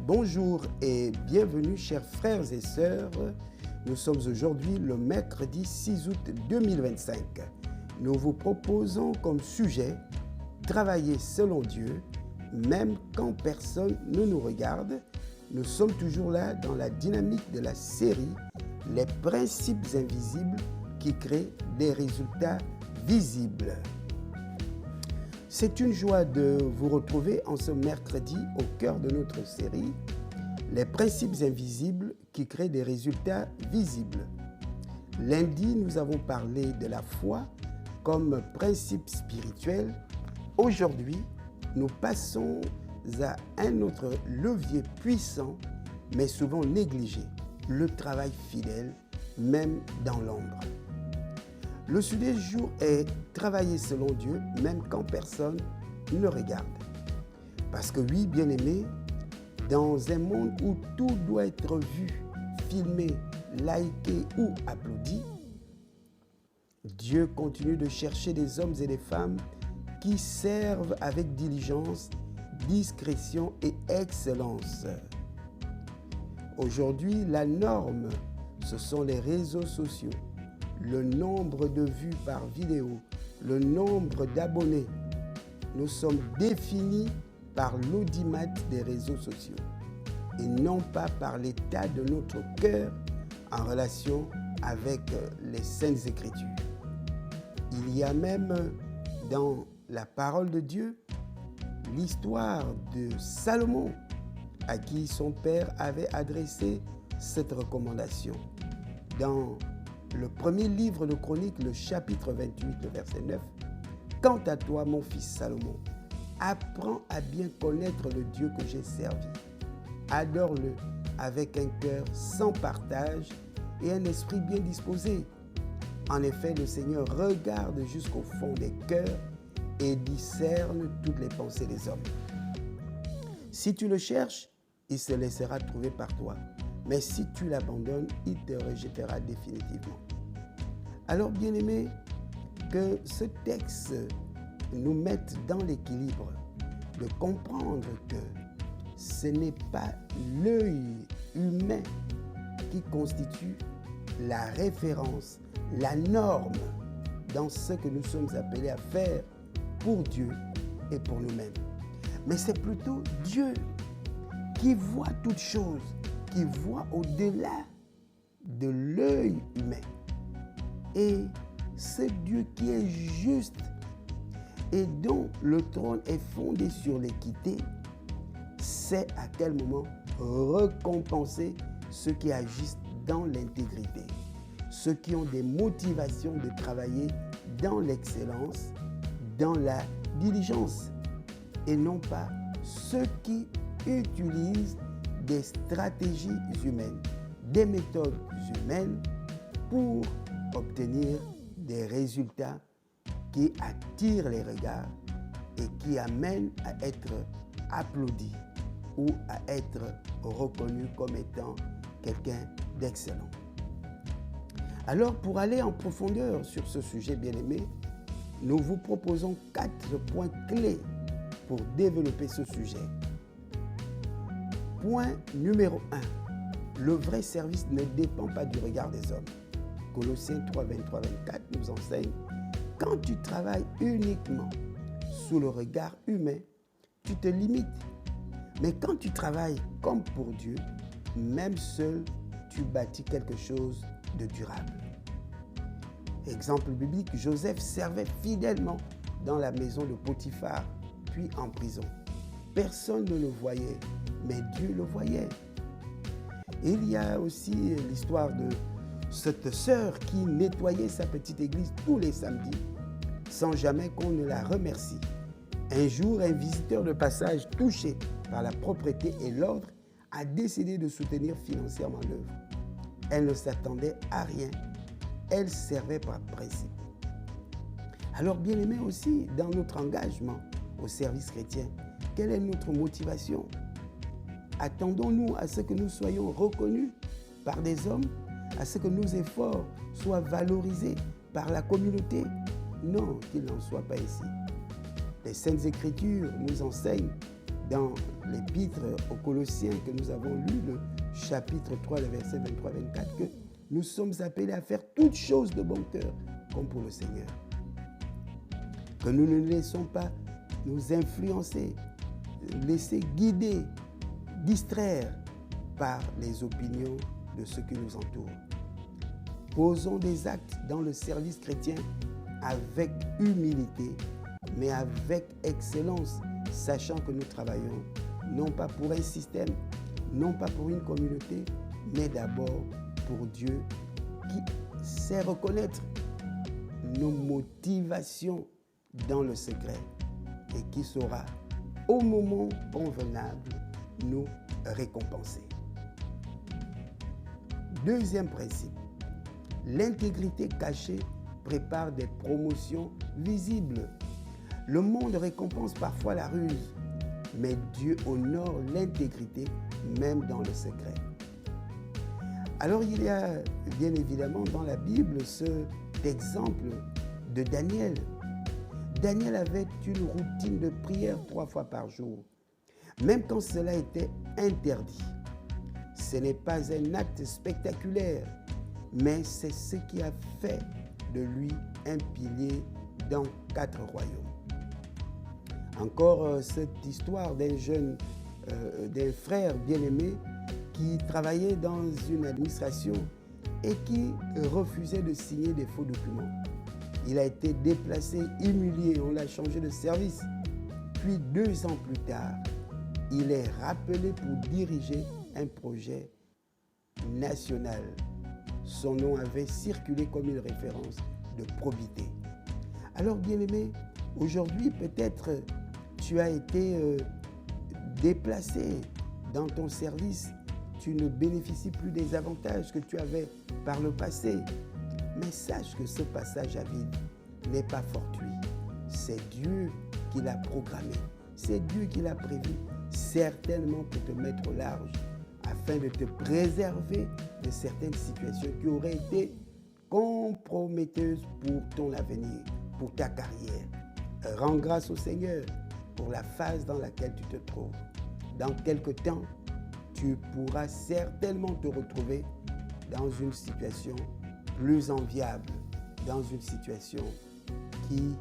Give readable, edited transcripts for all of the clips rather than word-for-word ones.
Bonjour et bienvenue chers frères et sœurs. Nous sommes aujourd'hui le mercredi 6 août 2025. Nous vous proposons comme sujet « Travailler selon Dieu, même quand personne ne nous regarde ». Nous sommes toujours là dans la dynamique de la série « Les principes invisibles qui créent des résultats visibles ». C'est une joie de vous retrouver en ce mercredi au cœur de notre série « Les principes invisibles qui créent des résultats visibles ». Lundi, nous avons parlé de la foi comme principe spirituel. Aujourd'hui, nous passons à un autre levier puissant, mais souvent négligé, le travail fidèle, même dans l'ombre. Le sujet du jour est « Travailler selon Dieu, même quand personne ne regarde ». Parce que oui, bien-aimés, dans un monde où tout doit être vu, filmé, liké ou applaudi, Dieu continue de chercher des hommes et des femmes qui servent avec diligence, discrétion et excellence. Aujourd'hui, la norme, ce sont les réseaux sociaux, le nombre de vues par vidéo, le nombre d'abonnés. Nous sommes définis par l'audimat des réseaux sociaux et non pas par l'état de notre cœur en relation avec les Saintes Écritures. Il y a même dans la parole de Dieu l'histoire de Salomon à qui son père avait adressé cette recommandation. Dans le premier livre de Chroniques, le chapitre 28, le verset 9, « Quant à toi, mon fils Salomon, apprends à bien connaître le Dieu que j'ai servi. Adore-le avec un cœur sans partage et un esprit bien disposé. En effet, le Seigneur regarde jusqu'au fond des cœurs et discerne toutes les pensées des hommes. Si tu le cherches, il se laissera trouver par toi. Mais si tu l'abandonnes, il te rejettera définitivement. » Alors, bien-aimés, que ce texte nous mette dans l'équilibre de comprendre que ce n'est pas l'œil humain qui constitue la référence, la norme dans ce que nous sommes appelés à faire pour Dieu et pour nous-mêmes. Mais c'est plutôt Dieu qui voit toutes choses, qui voit au-delà de l'œil humain. Et c'est Dieu qui est juste et dont le trône est fondé sur l'équité, sait à quel moment récompenser ceux qui agissent dans l'intégrité, ceux qui ont des motivations de travailler dans l'excellence, dans la diligence, et non pas ceux qui utilisent des stratégies humaines, des méthodes humaines pour obtenir des résultats qui attirent les regards et qui amènent à être applaudis ou à être reconnu comme étant quelqu'un d'excellent. Alors, pour aller en profondeur sur ce sujet bien-aimé, nous vous proposons 4 points clés pour développer ce sujet. Point numéro 1. Le vrai service ne dépend pas du regard des hommes. Colossiens 3, 23-24 nous enseigne « Quand tu travailles uniquement sous le regard humain, tu te limites. Mais quand tu travailles comme pour Dieu, même seul, tu bâtis quelque chose de durable. » Exemple biblique, Joseph servait fidèlement dans la maison de Potiphar, puis en prison. Personne ne le voyait, mais Dieu le voyait. Et il y a aussi l'histoire de cette sœur qui nettoyait sa petite église tous les samedis, sans jamais qu'on ne la remercie. Un jour, un visiteur de passage touché par la propreté et l'ordre a décidé de soutenir financièrement l'œuvre. Elle ne s'attendait à rien. Elle servait par principe. Alors, bien aimé aussi, dans notre engagement au service chrétien, quelle est notre motivation? Attendons-nous à ce que nous soyons reconnus par des hommes, à ce que nos efforts soient valorisés par la communauté? Non, qu'il n'en soit pas ainsi. Les Saintes Écritures nous enseignent dans l'épître aux Colossiens que nous avons lu, le chapitre 3, le verset 23-24, que nous sommes appelés à faire toutes choses de bon cœur, comme pour le Seigneur. Que nous ne nous laissons pas nous influencer, laisser guider, distraire par les opinions de ceux qui nous entourent. Posons des actes dans le service chrétien avec humilité, mais avec excellence, sachant que nous travaillons non pas pour un système, non pas pour une communauté, mais d'abord pour Dieu qui sait reconnaître nos motivations dans le secret et qui saura, au moment convenable, nous récompenser. Deuxième principe, l'intégrité cachée prépare des promotions visibles. Le monde récompense parfois la ruse, mais Dieu honore l'intégrité même dans le secret. Alors il y a bien évidemment dans la Bible cet exemple de Daniel. Daniel avait une routine de prière 3 fois par jour, même quand cela était interdit. Ce n'est pas un acte spectaculaire, mais c'est ce qui a fait de lui un pilier dans 4 royaumes. Encore cette histoire d'un frère bien-aimé qui travaillait dans une administration et qui refusait de signer des faux documents. Il a été déplacé, humilié, on l'a changé de service. Puis 2 ans plus tard, il est rappelé pour diriger un projet national. Son nom avait circulé comme une référence de probité. Alors, bien-aimé, aujourd'hui, peut-être tu as été déplacé dans ton service. Tu ne bénéficies plus des avantages que tu avais par le passé. Mais sache que ce passage à vide n'est pas fortuit. C'est Dieu qui l'a programmé. C'est Dieu qui l'a prévu, certainement pour te mettre au large, afin de te préserver de certaines situations qui auraient été comprometteuses pour ton avenir, pour ta carrière. Rends grâce au Seigneur pour la phase dans laquelle tu te trouves. Dans quelque temps, tu pourras certainement te retrouver dans une situation plus enviable, dans une situation qui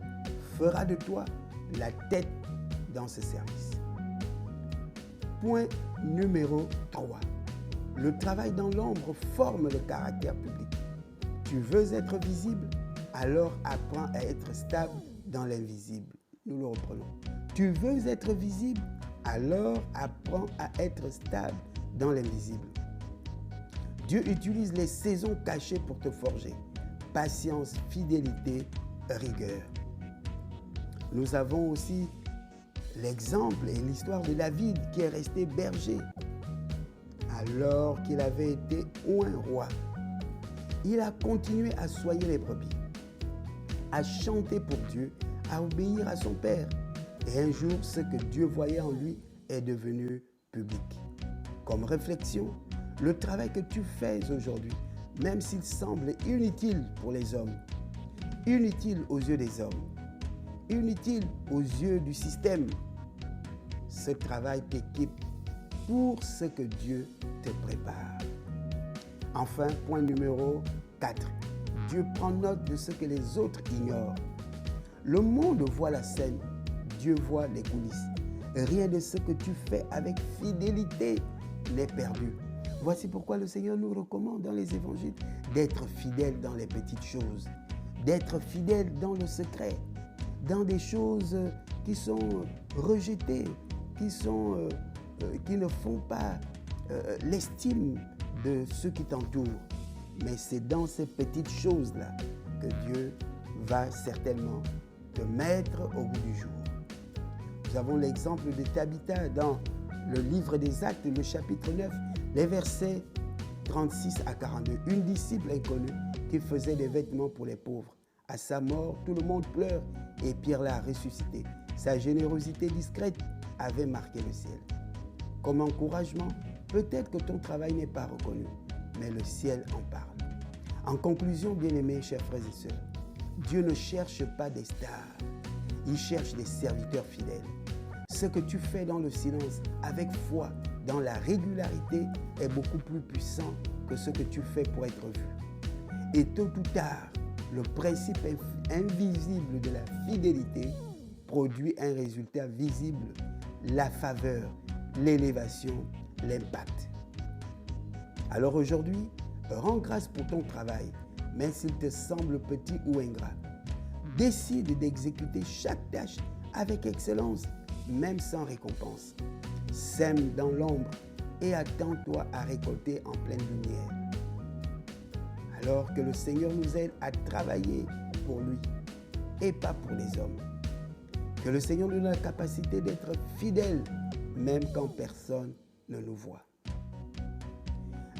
fera de toi la tête dans ce service. Point numéro 3. Le travail dans l'ombre forme le caractère public. Tu veux être visible, alors apprends à être stable dans l'invisible. Nous le reprenons. Tu veux être visible, alors apprends à être stable dans l'invisible. Dieu utilise les saisons cachées pour te forger. Patience, fidélité, rigueur. Nous avons aussi l'exemple et l'histoire de David qui est resté berger. Alors qu'il avait été oint roi, il a continué à soigner les brebis, à chanter pour Dieu, à obéir à son père. Et un jour, ce que Dieu voyait en lui est devenu public. Comme réflexion, le travail que tu fais aujourd'hui, même s'il semble inutile pour les hommes, inutile aux yeux des hommes, inutile aux yeux du système, ce travail t'équipe pour ce que Dieu te prépare. Enfin, point numéro 4. Dieu prend note de ce que les autres ignorent. Le monde voit la scène, Dieu voit les coulisses. Rien de ce que tu fais avec fidélité n'est perdu. Voici pourquoi le Seigneur nous recommande dans les évangiles d'être fidèles dans les petites choses, d'être fidèles dans le secret, dans des choses qui sont rejetées, qui ne font pas l'estime de ceux qui t'entourent. Mais c'est dans ces petites choses-là que Dieu va certainement te mettre au bout du jour. Nous avons l'exemple de Tabitha dans le livre des Actes, le chapitre 9, les versets 36 à 42. Une disciple inconnue qui faisait des vêtements pour les pauvres. À sa mort, tout le monde pleure et Pierre l'a ressuscité. Sa générosité discrète avait marqué le ciel. Comme encouragement, peut-être que ton travail n'est pas reconnu, mais le ciel en parle. En conclusion, bien-aimés, chers frères et sœurs, Dieu ne cherche pas des stars, il cherche des serviteurs fidèles. Ce que tu fais dans le silence, avec foi, dans la régularité, est beaucoup plus puissant que ce que tu fais pour être vu. Et tôt ou tard, le principe invisible de la fidélité produit un résultat visible, la faveur, l'élévation, l'impact. Alors aujourd'hui, rends grâce pour ton travail, même s'il te semble petit ou ingrat. Décide d'exécuter chaque tâche avec excellence, même sans récompense. Sème dans l'ombre et attends-toi à récolter en pleine lumière. Alors que le Seigneur nous aide à travailler pour lui et pas pour les hommes. Que le Seigneur nous donne la capacité d'être fidèles, même quand personne ne nous voit.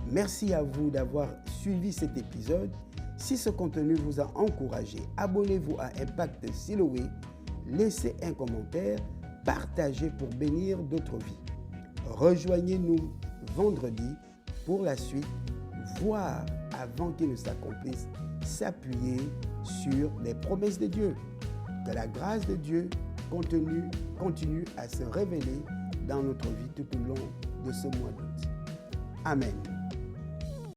Merci à vous d'avoir suivi cet épisode. Si ce contenu vous a encouragé, abonnez-vous à Impact Siloé, laissez un commentaire, partagez pour bénir d'autres vies. Rejoignez-nous vendredi pour la suite, voire avant qu'il ne s'accomplisse, s'appuyer sur les promesses de Dieu. Que la grâce de Dieu continue à se révéler dans notre vie tout au long de ce mois d'août. Amen.